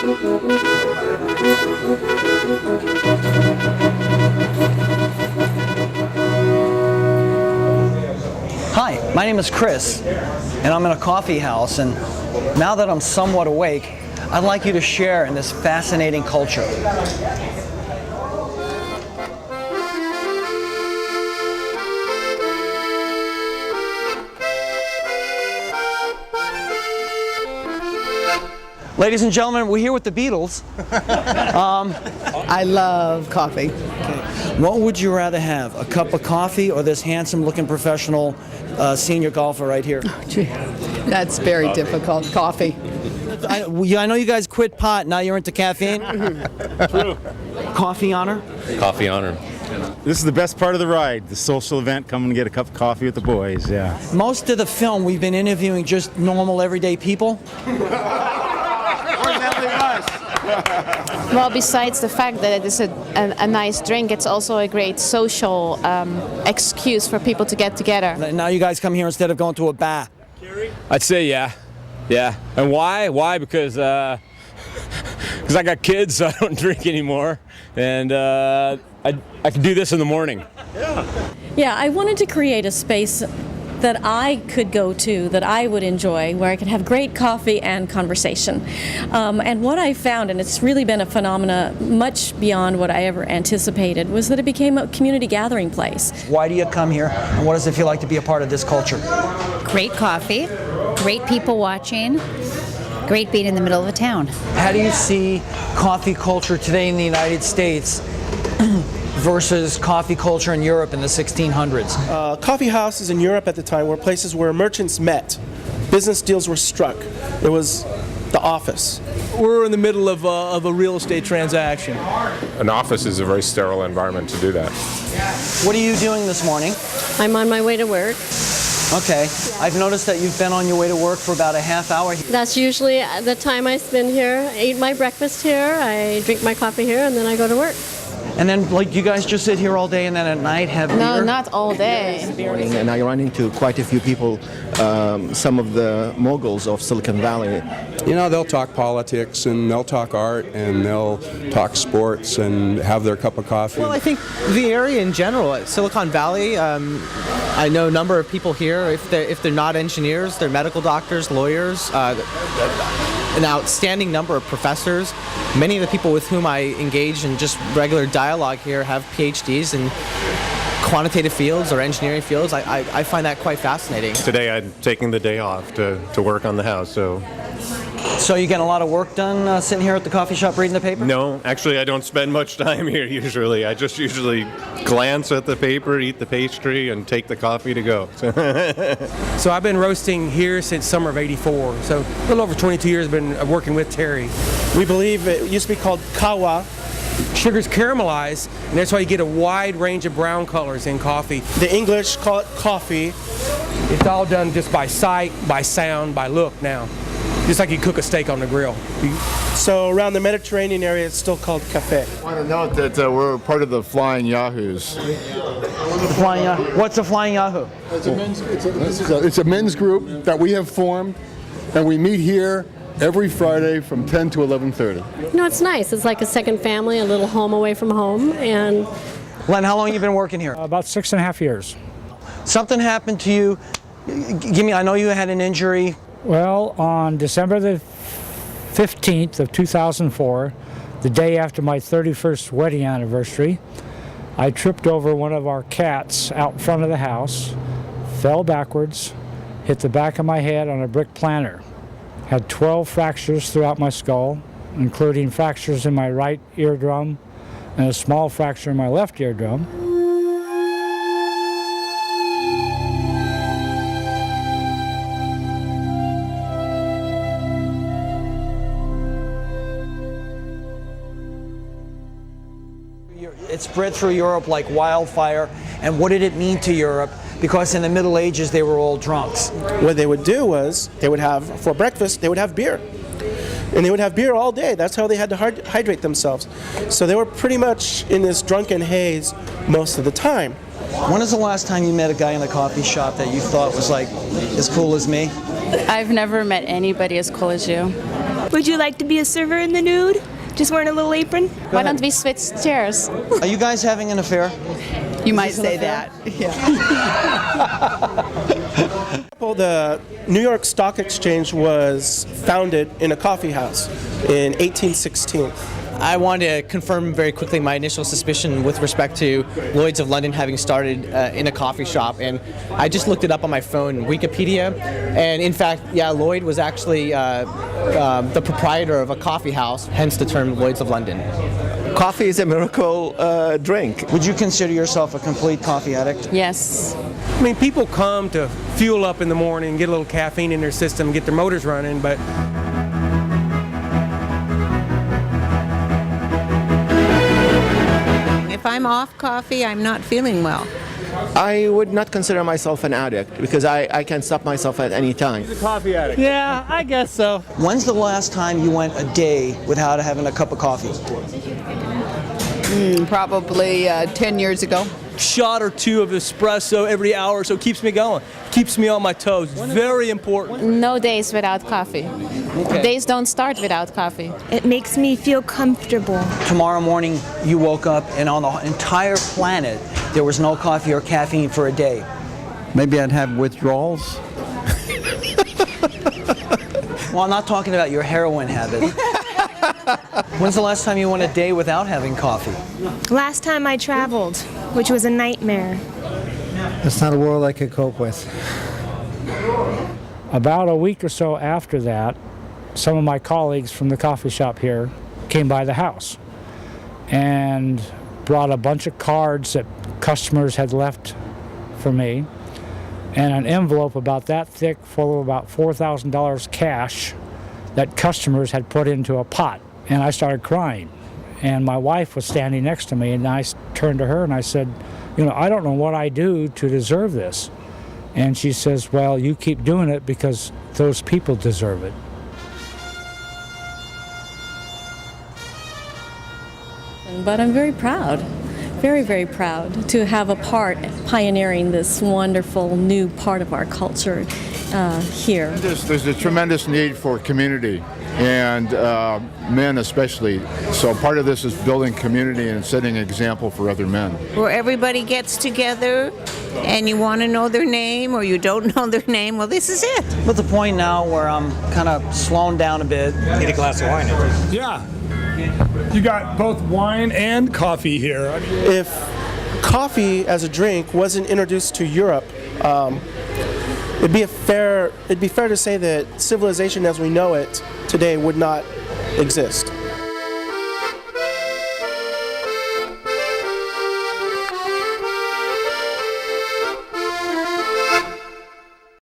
Hi, my name is Chris, and I'm in a coffee house, and now that I'm somewhat awake, I'd like you to share in this fascinating culture. Ladies and gentlemen, we're here with the Beatles. I love coffee. What would you rather have, a cup of coffee or this handsome-looking professional senior golfer right here? Gee, that's very difficult. Coffee. I know you guys quit pot, now you're into caffeine? True. Coffee honor? Coffee honor. This is the best part of the ride, the social event, come and get a cup of coffee with the boys, yeah. Most of the film, we've been interviewing just normal, everyday people. Well, besides the fact that it is a nice drink, it's also a great social excuse for people to get together. Now you guys come here instead of going to a bar. I'd say yeah. Yeah. And why? Why? Because I got kids, so I don't drink anymore. And I can do this in the morning. Yeah, I wanted to create a space that I could go to, that I would enjoy, where I could have great coffee and conversation. And what I found, and it's really been a phenomena much beyond what I ever anticipated, was that it became a community gathering place. Why do you come here, and what does it feel like to be a part of this culture? Great coffee, great people watching, great being in the middle of a town. How do you see coffee culture today in the United States versus coffee culture in Europe in the 1600s? Coffee houses in Europe at the time were places where merchants met. Business deals were struck. It was the office. We're in the middle of a real estate transaction. An office is a very sterile environment to do that. What are you doing this morning? I'm on my way to work. Okay. I've noticed that you've been on your way to work for about a half hour. That's usually the time I spend here. I eat my breakfast here, I drink my coffee here, and then I go to work. And then, like, you guys just sit here all day and then at night have beer? No, not all day. And I run into quite a few people, some of the moguls of Silicon Valley. You know, they'll talk politics and they'll talk art and they'll talk sports and have their cup of coffee. Well, I think the area in general, Silicon Valley, I know a number of people here, if they're not engineers, they're medical doctors, lawyers, an outstanding number of professors. Many of the people with whom I engage in just regular dialogue here have PhDs in quantitative fields or engineering fields. I find that quite fascinating. Today I'm taking the day off to work on the house, so... So you getting a lot of work done sitting here at the coffee shop reading the paper? No, actually I don't spend much time here usually. I just usually glance at the paper, eat the pastry, and take the coffee to go. So I've been roasting here since summer of '84. So a little over 22 years I've been working with Terry. We believe it used to be called kawa. Sugar's caramelized, and that's why you get a wide range of brown colors in coffee. The English call it coffee. It's all done just by sight, by sound, by look now. Just like you cook a steak on the grill. So around the Mediterranean area, it's still called cafe. I want to note that we're part of the Flying Yahoos. What's a Flying Yahoo? It's a men's group that we have formed, and we meet here every Friday from 10 to 11:30. No, it's nice. It's like a second family, a little home away from home. And Len, how long have you been working here? About 6.5 years. Something happened to you. I know you had an injury. Well, on December the 15th of 2004, the day after my 31st wedding anniversary, I tripped over one of our cats out front of the house, fell backwards, hit the back of my head on a brick planter. Had 12 fractures throughout my skull, including fractures in my right eardrum and a small fracture in my left eardrum. It spread through Europe like wildfire. And what did it mean to Europe? Because in the Middle Ages, they were all drunks. What they would do was, they would have, for breakfast, they would have beer. And they would have beer all day. That's how they had to hydrate themselves. So they were pretty much in this drunken haze most of the time. When is the last time you met a guy in a coffee shop that you thought was like as cool as me? I've never met anybody as cool as you. Would you like to be a server in the nude? Just wearing a little apron? Why don't we switch chairs? Are you guys having an affair? You might say that. Well, the New York Stock Exchange was founded in a coffee house in 1816. I wanted to confirm very quickly my initial suspicion with respect to Lloyd's of London having started in a coffee shop, and I just looked it up on my phone, Wikipedia, and in fact, yeah, Lloyd was actually the proprietor of a coffee house, hence the term Lloyd's of London. Coffee is a miracle drink. Would you consider yourself a complete coffee addict? Yes. I mean, people come to fuel up in the morning, get a little caffeine in their system, get their motors running, but if I'm off coffee, I'm not feeling well. I would not consider myself an addict because I can stop myself at any time. He's a coffee addict. Yeah, I guess so. When's the last time you went a day without having a cup of coffee? Probably 10 years ago. Shot or two of espresso every hour, so it keeps me going, keeps me on my toes. It's very important. No days without coffee. Okay. Days don't start without coffee. It makes me feel comfortable. Tomorrow morning you woke up and on the entire planet there was no coffee or caffeine for a day. Maybe I'd have withdrawals. Well, I'm not talking about your heroin habit. When's the last time you went a day without having coffee? Last time I traveled, which was a nightmare. That's not a world I could cope with. About a week or so after that, some of my colleagues from the coffee shop here came by the house and brought a bunch of cards that customers had left for me and an envelope about that thick full of about $4,000 cash that customers had put into a pot. And I started crying. And my wife was standing next to me, and I turned to her and I said, you know, I don't know what I do to deserve this. And she says, well, you keep doing it because those people deserve it. But I'm very proud, very, very proud to have a part pioneering this wonderful new part of our culture here. There's a tremendous need for community, and men especially. So part of this is building community and setting an example for other men. Where everybody gets together and you want to know their name or you don't know their name, well, this is it. I'm at the point now where I'm kind of slowing down a bit. Need a glass of wine at least. Yeah. You got both wine and coffee here. If coffee as a drink wasn't introduced to Europe, it'd be fair to say that civilization as we know it today would not exist.